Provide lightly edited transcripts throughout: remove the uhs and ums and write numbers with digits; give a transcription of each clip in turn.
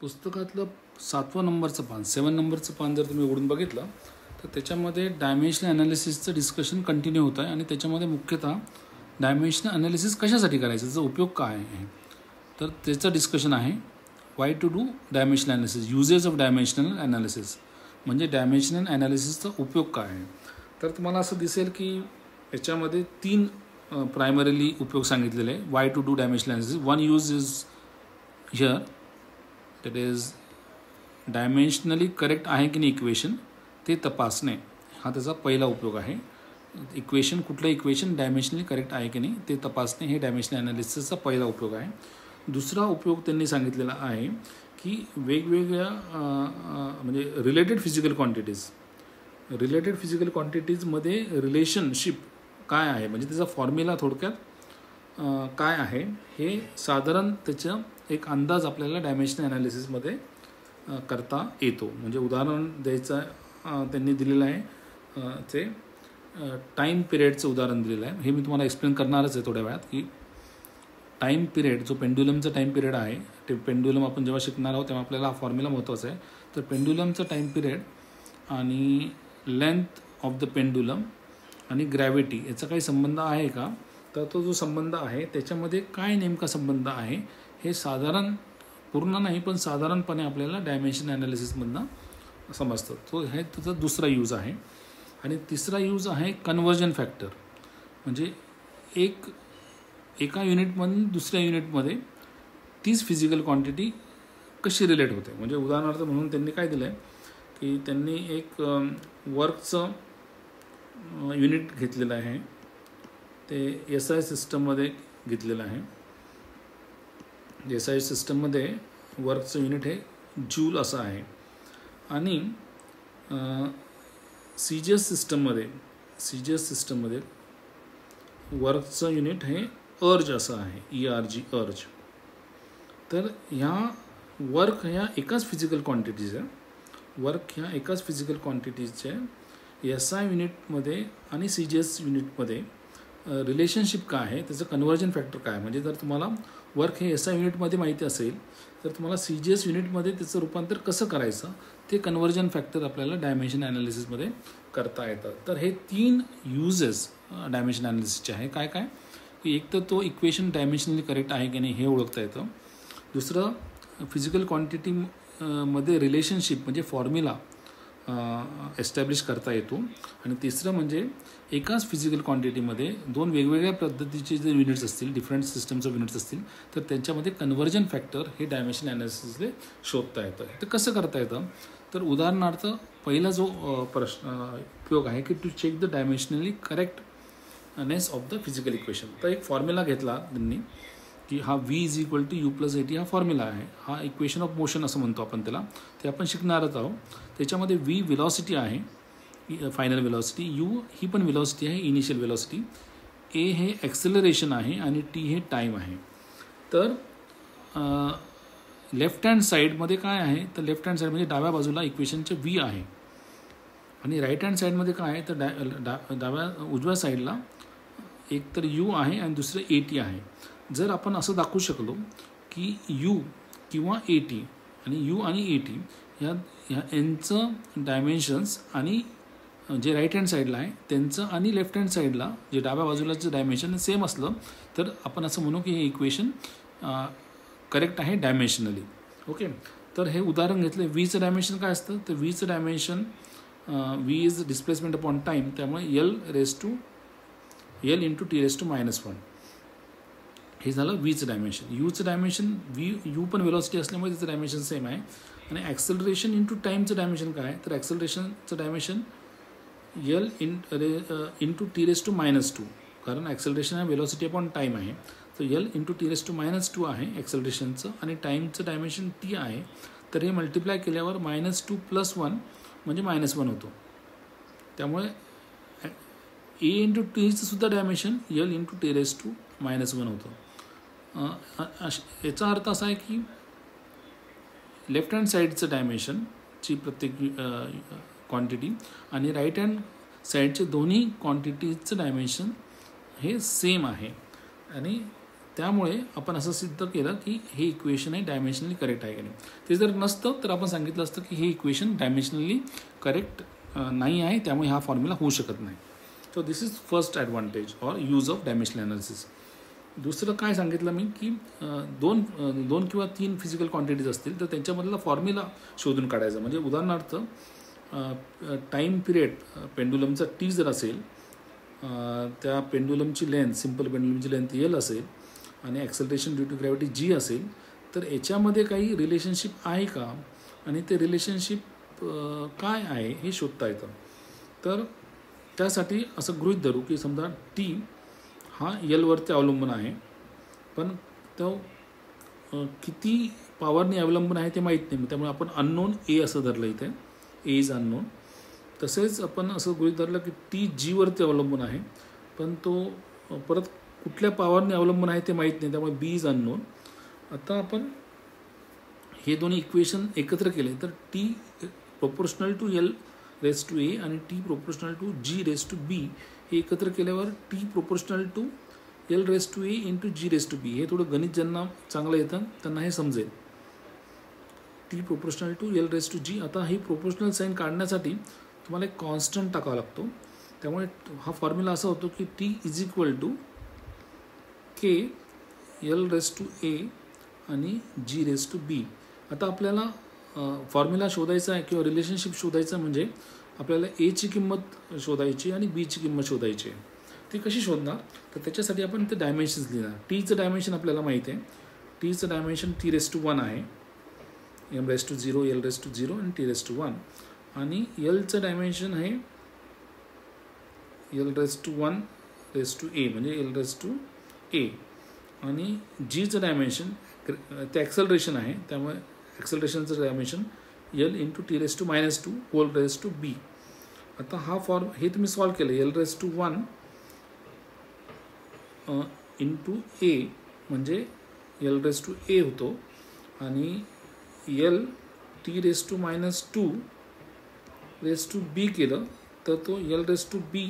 पुस्तकातलं 7व्या नंबरचं पान 7 नंबरचं पान जर तुम्ही उघडून बघितलं तर त्याच्यामध्ये डायमेन्शनल ॲनालिसिसचं डिस्कशन कंटिन्यू होतं आहे आणि त्याच्यामध्ये मुख्यतः डायमेन्शनल ॲनालिसिस कशासाठी करायचं, त्याचा उपयोग काय आहे, तर त्याचं डिस्कशन आहे. Why to do dimensional analysis, uses of dimensional analysis, म्हणजे डायमेन्शनल ॲनालिसिसचा उपयोग काय आहे. तर तुम्हाला असं दिसेल की याच्यामध्ये 3 प्रायमरीली उपयोग सांगितलेले आहे. Why to do dimensional analysis. One use is here, that is dimensionally correct आहे की नाही इक्वेशन ते तपासणे, हा त्याचा पहिला उपयोग आहे. इक्वेशन, कुठलं इक्वेशन डायमेन्शनली करेक्ट आहे की नाही ते तपासणे, हे डायमेन्शनल ॲनालिसिसचा पहिला उपयोग आहे. दुसरा उपयोग त्यांनी सांगितलेला आहे की वेगवेगळ्या म्हणजे रिलेटेड फिजिकल क्वांटिटीजमध्ये रिलेशनशिप काय आहे, म्हणजे त्याचा फॉर्म्युला थोडक्यात काय आहे हे साधारण त्याचं एक अंदाज आपल्याला डायमेन्शनल ॲनालिसिसमध्ये करता येतो. म्हणजे उदाहरण द्यायचं त्यांनी दिलेलं आहे, ते टाईम पिरियडचं उदाहरण दिलेलं आहे. हे मी तुम्हाला एक्सप्लेन करणारच आहे थोड्या वेळात की टाईम पिरियड, जो पेंड्युलमचा टाईम पिरियड आहे, ते पेंड्युलम आपण जेव्हा शिकणार आहोत तेव्हा आपल्याला हा फॉर्म्युला महत्त्वाचा आहे. तर पेंड्युलमचा टाईम पिरियड आणि लेंथ ऑफ द पेंड्युलम आणि ग्रॅव्हिटी याचा काही संबंध आहे का, तर तो जो संबंध आहे त्याच्यामध्ये काय नेमका संबंध आहे हे साधारण, पूर्ण नाही पण साधारणपणे आपल्याला डायमेन्शन ॲनालिसिसमधनं समजतं. तो हे त्याचा दुसरा यूज आहे. आणि तिसरा यूज आहे कन्व्हर्जन फॅक्टर, म्हणजे एका युनिटमधून दुसऱ्या युनिटमध्ये तीच फिजिकल क्वांटिटी कशी रिलेट होते. म्हणजे उदाहरणार्थ म्हणून त्यांनी काय दिलं आहे की त्यांनी एक वर्कचं युनिट घेतलेलं आहे, ते SI सिस्टममध्ये घेतलेलं आहे. SI सिस्टममध्ये वर्कचं युनिट हे जूल असं आहे आणि CGS सिस्टममध्ये वर्कचं युनिट हे अर्ज असं आहे, ERG अर्ज. तर ह्या वर्क ह्या एकाच फिजिकल क्वांटिटीजच्या SI युनिटमध्ये आणि CGS युनिटमध्ये रिलेशनशिप काय आहे, त्याचं कन्व्हर्जन फॅक्टर काय आहे. म्हणजे जर तुम्हाला वर्क हे SI युनिटमध्ये माहिती असेल तर तुम्हाला CGS युनिटमध्ये त्याचं रूपांतर कसं करायचं ते कन्व्हर्जन फॅक्टर आपल्याला डायमेन्शन ॲनालिसिसमध्ये करता येतं. तर हे 3 यूजेस डायमेन्शन ॲनालिसिसचे आहे. काय काय की एक तर तो इक्वेशन डायमेन्शनली करेक्ट आहे की नाही हे ओळखता येतं. दुसरं, फिजिकल क्वांटिटीमध्ये रिलेशनशिप म्हणजे फॉर्म्युला एस्टॅब्लिश करता येतो. आणि तिसरं म्हणजे एकाच फिजिकल क्वांटिटीमध्ये 2 वेगवेगळ्या पद्धतीचे जे युनिट्स असतील, डिफरंट सिस्टमचे युनिट्स असतील, तर त्यांच्यामध्ये कन्व्हर्जन फॅक्टर हे डायमेन्शन ॲनालिसिसले शोधता येतं. ते कसं करता येतं, तर उदाहरणार्थ पहिला जो उपयोग आहे की to check the dimensionally correctness of the physical equation. तर एक फॉर्म्युला घेतला त्यांनी की हा V = U+AT हा फॉर्म्युला आहे. हा इक्वेशन ऑफ मोशन असं म्हणतो आपण त्याला, ते आपण शिकणारच आहोत. त्याच्यामध्ये V व्हेलॉसिटी आहे, फायनल व्हेलॉसिटी, U ही पण व्हेलॉसिटी आहे, इनिशियल व्हेलॉसिटी, A हे ॲक्सेलरेशन आहे आणि T हे टाईम आहे. तर लेफ्ट हँड साईडमध्ये काय आहे, तर लेफ्ट हँड साईडमध्ये डाव्या बाजूला इक्वेशनचे V आहे आणि राईट हँड साईडमध्ये काय आहे, तर उजव्या साईडला एक तर U आहे आणि दुसरं AT आहे. जर आपण असं दाखवू शकलो की U किंवा AT आणि U आणि AT यांचं डायमेन्शन्स आणि जे राईट हँड साईडला आहे त्यांचं आणि लेफ्ट हँड साईडला जे डाव्या बाजूलाचं डायमेन्शन सेम असलं तर आपण असं म्हणू की हे इक्वेशन करेक्ट आहे डायमेन्शनली. ओके, तर हे उदाहरण घेतलं. Vचं डायमेन्शन काय असतं, तर Vचं dimension V is displacement upon time, त्यामुळे L × T⁻⁻1 हे झालं Vचं डायमेन्शन. Uचं डायमेन्शन U पण व्हेलॉसिटी असल्यामुळे त्याचं डायमेन्शन सेम आहे. आणि ॲक्सेलरेशन इंटू टाईमचं डायमेन्शन काय आहे, तर ॲक्सेलरेशनचं डायमेन्शन L × T⁻², कारण ॲक्सेलरेशन हा व्हेलॉसिटी अपॉन टाईम आहे. तर L × T⁻² आहे ॲक्सेलरेशनचं आणि टाईमचं डायमेन्शन T आहे. तर हे मल्टिप्लाय केल्यावर -2 + 1 म्हणजे -1 होतो. त्यामुळे A × Tचं सुद्धा डायमेन्शन L × T⁻1 होतं. याचा अर्थ असा आहे की लेफ्ट हँड साईडचं डायमेन्शनची प्रत्येक क्वांटिटी आणि राईट हँड साईडचे दोन्ही क्वांटिटीजचं डायमेन्शन हे सेम आहे आणि त्यामुळे आपण असं सिद्ध केलं की हे इक्वेशन आहे डायमेन्शनली करेक्ट आहे की नाही. ते जर नसतं तर आपण सांगितलं असतं की हे इक्वेशन डायमेन्शनली करेक्ट नाही आहे, त्यामुळे हा फॉर्म्युला होऊ शकत नाही. So this is first advantage or use of dimensional analysis. दुसरं काय सांगितलं मी की दोन किंवा 3 फिजिकल क्वांटिटीज असतील तर त्यांच्यामधला फॉर्म्युला शोधून काढायचा. म्हणजे उदाहरणार्थ टाईम पिरियड पेंडुलमचा टी जर असेल, त्या पेंडुलमची लेंथ, सिम्पल पेंडुलमची लेंथ एल असेल आणि ॲक्सेलरेशन ड्यू टू ग्रॅव्हिटी जी असेल, तर याच्यामध्ये काही रिलेशनशिप आहे का आणि ते रिलेशनशिप काय आहे हे शोधता येतं. तर त्यासाठी असं गृहीत धरू की समजा टी हा एलवरती अवलंबून आहे, पण तो किती पॉवरने अवलंबून आहे ते माहीत नाही, त्यामुळे आपण अननोन ए असं धरलं इथे, ए इज अननोन. तसेच आपण असं गृहीत धरलं की टी जीवरती अवलंबून आहे, पण तो परत कुठल्या पॉवरने अवलंबून आहे ते माहीत नाही, त्यामुळे बी इज अननोन. आता आपण हे दोन्ही इक्वेशन एकत्र केले तर T proportional to L raise to A आणि T proportional to G raise to B हे एकत्र केल्यावर T proportional to L raise to A into G raise to B. हे थोडं गणित ज्यांना चांगलं येतं त्यांना हे समजेल. T proportional to L raise to G. आता ही प्रोपोर्शनल साईन काढण्यासाठी तुम्हाला एक कॉन्स्टंट टाकावा लागतो, त्यामुळे हा फॉर्म्युला असा होतो की T is equal to K L raise to A आणि जी रेस टू बी. आता आपल्याला फॉर्म्युला शोधायचा आहे किंवा रिलेशनशिप शोधायचं म्हणजे आपल्याला एची किंमत शोधायची आणि बीची किंमत शोधायची आहे. ती कशी शोधणार, तर त्याच्यासाठी आपण ते डायमेन्शन्स लिहिणार. टीचं डायमेन्शन आपल्याला माहिती आहे, टीचं डायमेन्शन टी रेस टू 1 आहे, M raise to 0, L raise to 0 आणि टी रेस टू 1. आणि एलचं डायमेन्शन आहे L raise to 1 raise to A म्हणजे एल रेस टू ए. आणि जीचं डायमेन्शन ते ॲक्सेलरेशन आहे, त्यामुळे ॲक्सेलरेशनचं dimension L into T raise to -2 whole raise to B. आता हा फॉर्म हे तुम्ही सॉल्व केलं, L raise to 1 into A म्हणजे एल रेस टू ए होतो आणि L T raise to -2 raise to B केलं तर तो एल रेस टू बी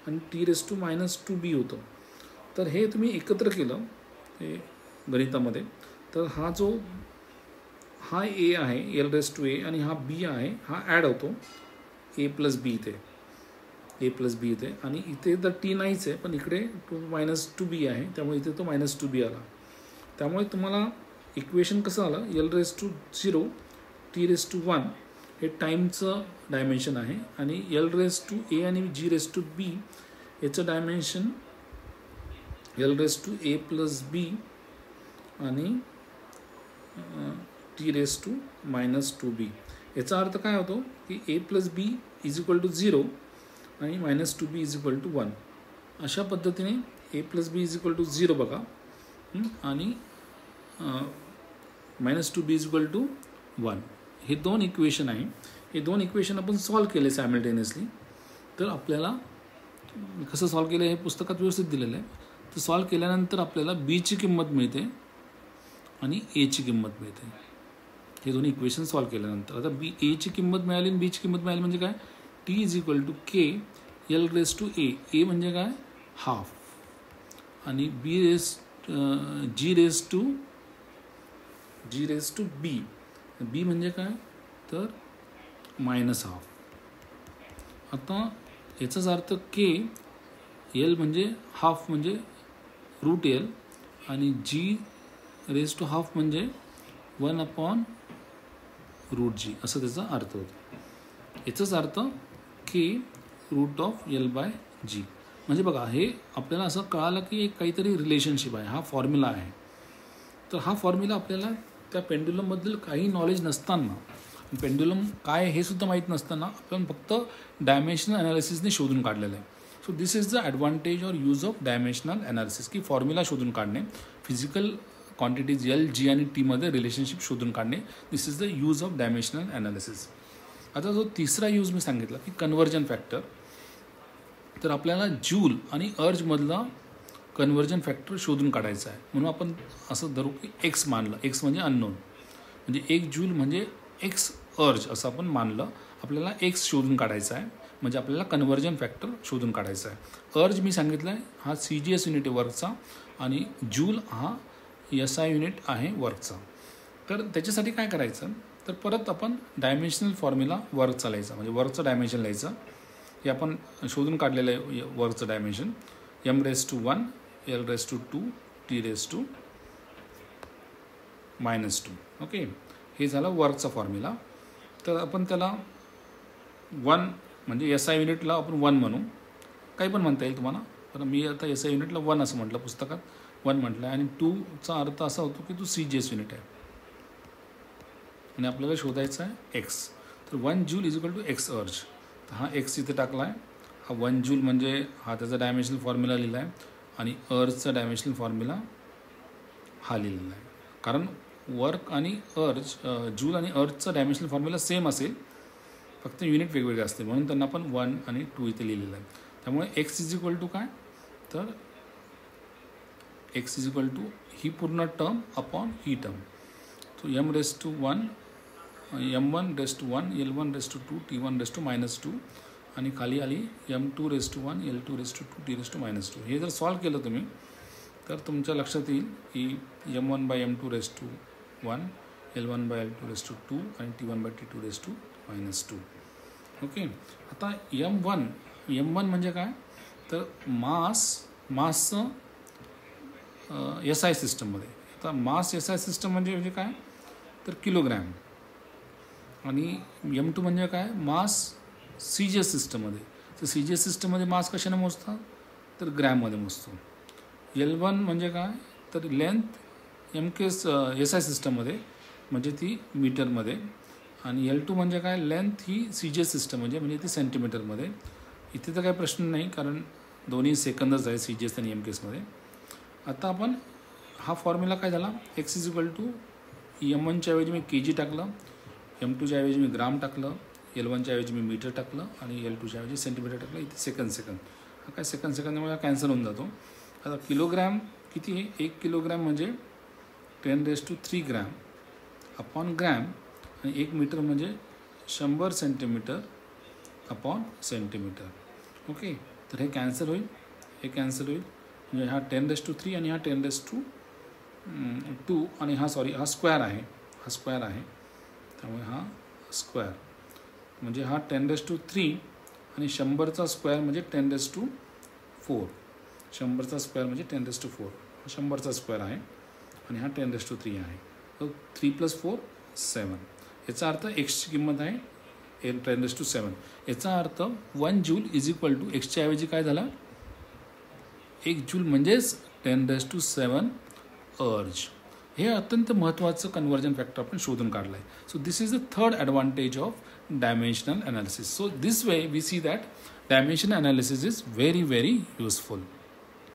आणि टी रेस टू -2 बी होतो. तर हे तुम्ही एकत्र केलं हे गणितामध्ये, तर हा ए आहे एल रेस टू ए आणि हा बी आहे, हा ॲड होतो ए प्लस बी इथे आणि इथे तर टी नाहीच आहे, पण इकडे -2 बी आहे, त्यामुळे इथे तो -2 बी आला. त्यामुळे तुम्हाला इक्वेशन कसं आलं, L raise to 0 T raise to 1 हे टाईमचं डायमेन्शन आहे आणि एल रेस टू ए आणि जी रेस टू बी याचं dimension L raise to A plus B आणि टी रेस टू -2 बी. याचा अर्थ काय होतो की A plus B is equal to 0 आणि -2 बी इज इक्वल टू 1. अशा पद्धतीने A plus B is equal to 0 बघा आणि -2 बी इज इक्वल टू 1. हे 2 इक्वेशन आहे. हे 2 इक्वेशन आपण सॉल्व केले सायमल्टेनियसली. तर आपल्याला कसं सॉल्व केलं हे पुस्तकात व्यवस्थित दिलेलं आहे. तर सॉल्व केल्यानंतर आपल्याला बीची किंमत मिळते आणि एची किंमत मिळते. हे दोन्ही इक्वेशन सॉल्व केल्यानंतर आता एची किंमत मिळाली आणि बीची किंमत मिळाली म्हणजे काय, T is equal to K L raise to A म्हणजे काय हाफ आणि जी रेस टू बी म्हणजे काय तर -1/2. आता याचाच अर्थ के एल म्हणजे हाफ म्हणजे रूट एल आणि जी रेस टू हाफ म्हणजे 1/√g असं त्याचा अर्थ होतो. याचाच अर्थ के रूट ऑफ एल बाय जी. म्हणजे बघा हे आपल्याला असं कळालं की एक काहीतरी रिलेशनशिप आहे, हा फॉर्म्युला आहे. तर हा फॉर्म्युला आपल्याला त्या पेंड्युलमबद्दल काही नॉलेज नसताना, पेंड्युलम काय हे सुद्धा माहीत नसताना आपण फक्त डायमेन्शनल ॲनालिसिसने शोधून काढलेलं आहे. So this is the advantage or use of dimensional analysis की फॉर्म्युला शोधून काढणे, फिजिकल क्वांटिटीज एल जी आणि टीमध्ये रिलेशनशिप शोधून काढणे. This is the use of dimensional analysis. आता जो तिसरा यूज मी सांगितला की कन्व्हर्जन फॅक्टर, तर आपल्याला जूल आणि अर्जमधला कन्व्हर्जन फॅक्टर शोधून काढायचा आहे. म्हणून आपण असं धरू की एक्स मानलं, एक्स म्हणजे अननोन, म्हणजे 1 जूल म्हणजे एक्स अर्ज असं आपण मानलं. आपल्याला एक्स शोधून काढायचा आहे. म्हणजे आपल्याला कन्व्हर्जन फॅक्टर शोधून काढायचा आहे. अर्ज मी सांगितलं आहे हा CGS युनिट आहे वर्कचा आणि जूल हा SI युनिट आहे वर्कचा. तर त्याच्यासाठी काय करायचं तर परत आपण डायमेन्शनल फॉर्म्युला वर्कचा लिहायचा, म्हणजे वर्कचं डायमेन्शन लिहायचं. हे आपण शोधून काढलेलं आहे वर्कचं dimension m⁻1 l⁻2 t⁻⁻2. Okay, हे झालं वर्कचा फॉर्म्युला. तर आपण त्याला 1 म्हणजे SI युनिटला आपण 1 म्हणू, काही पण म्हणता येईल तुम्हाला, पण मी आता SI युनिटला 1 असं म्हटलं, पुस्तकात 1 म्हटलं आहे. आणि 2चा अर्थ असा होतो की तो CGS युनिट आहे आणि आपल्याला शोधायचा आहे x. तर 1 joule is equal to x erg. तर हा x इथे टाकला आहे. हा 1 जूल म्हणजे हा त्याचा डायमेन्शनल फॉर्म्युला लिहिला आहे आणि अर्जचा डायमेन्शनल फॉर्म्युला हा लिहिलेला आहे. कारण वर्क आणि अर्ज, जूल आणि अर्जचा डायमेन्शनल फॉर्म्युला सेम असेल, फक्त युनिट वेगवेगळे असते, म्हणून त्यांना आपण 1 आणि 2 इथे लिहिलेलं आहे. त्यामुळे x इज इक्वल टू काय तर x इज इक्वल टू ही पूर्ण टर्म अपॉन ही टर्म. तो m⁻1 m1⁻1 l1⁻2 t1⁻2 आणि खाली आली m2⁻1 l2⁻2 t⁻2. हे जर सॉल्व केलं तुम्ही तर तुमच्या लक्षात येईल की m1/m2⁻1 l1/l2⁻2 आणि t1/t2⁻2. ओके, आता m1 म्हणजे काय तर मासचं SI सिस्टममध्ये. आता मास SI सिस्टम म्हणजे काय तर किलोग्रॅम. आणि m2 म्हणजे काय मास CGS सिस्टममध्ये. तर CGS सिस्टममध्ये मास कशाने मोजतात तर ग्रॅममध्ये मोजतो. L1 म्हणजे काय तर लेंथ SI सिस्टममध्ये म्हणजे ती मीटरमध्ये. आणि L2 म्हणजे काय लेंथ ही CGS सिस्टम म्हणजे ती सेंटीमीटरमध्ये. इथे तर काही प्रश्न नाही कारण दोन्ही सेकंदच आहे CGS आणि MKSमध्ये. आता आपण हा फॉर्म्युला काय झाला x इज इक्वल टू m1च्या ऐवजी मी kg टाकलं, m2च्या ऐवजी मी ग्राम टाकलं, L1च्या ऐवजी मी मीटर टाकलं आणि L2च्या ऐवजी सेंटीमीटर टाकलं. इथे सेकंद हा काय सेकंदमुळे कॅन्सल होऊन जातो. आता किलोग्रॅम किती आहे 1 किलोग्रॅम म्हणजे 10⁻³ ग्रॅम अपॉन ग्रॅम आणि 1 मीटर म्हणजे 100 सेंटीमीटर अपॉन सेंटीमीटर. ओके, तर हे कॅन्सल होईल म्हणजे हा 10⁻³ आणि हा 10⁻² आणि हा स्क्वेअर आहे, त्यामुळे हा स्क्वेअर म्हणजे हा 10⁻³ आणि 100चा स्क्वेअर म्हणजे 10⁻⁴. 100चा स्क्वेअर म्हणजे 10⁻⁴. 100चा स्क्वेअर आहे आणि हा 10⁻³ आहे. तर 3 + 4 7. याचा अर्थ एक्सची किंमत आहे 10⁻⁷. याचा अर्थ 1 जूल इज इक्वल टू एक्सच्या ऐवजी काय झाला 1 जूल म्हणजेच 10⁻⁷ अर्ज. हे अत्यंत महत्त्वाचं कन्व्हर्जन फॅक्टर आपण शोधून काढलं आहे. So this is the third advantage of dimensional analysis. So this way we see that dimensional analysis is very very useful.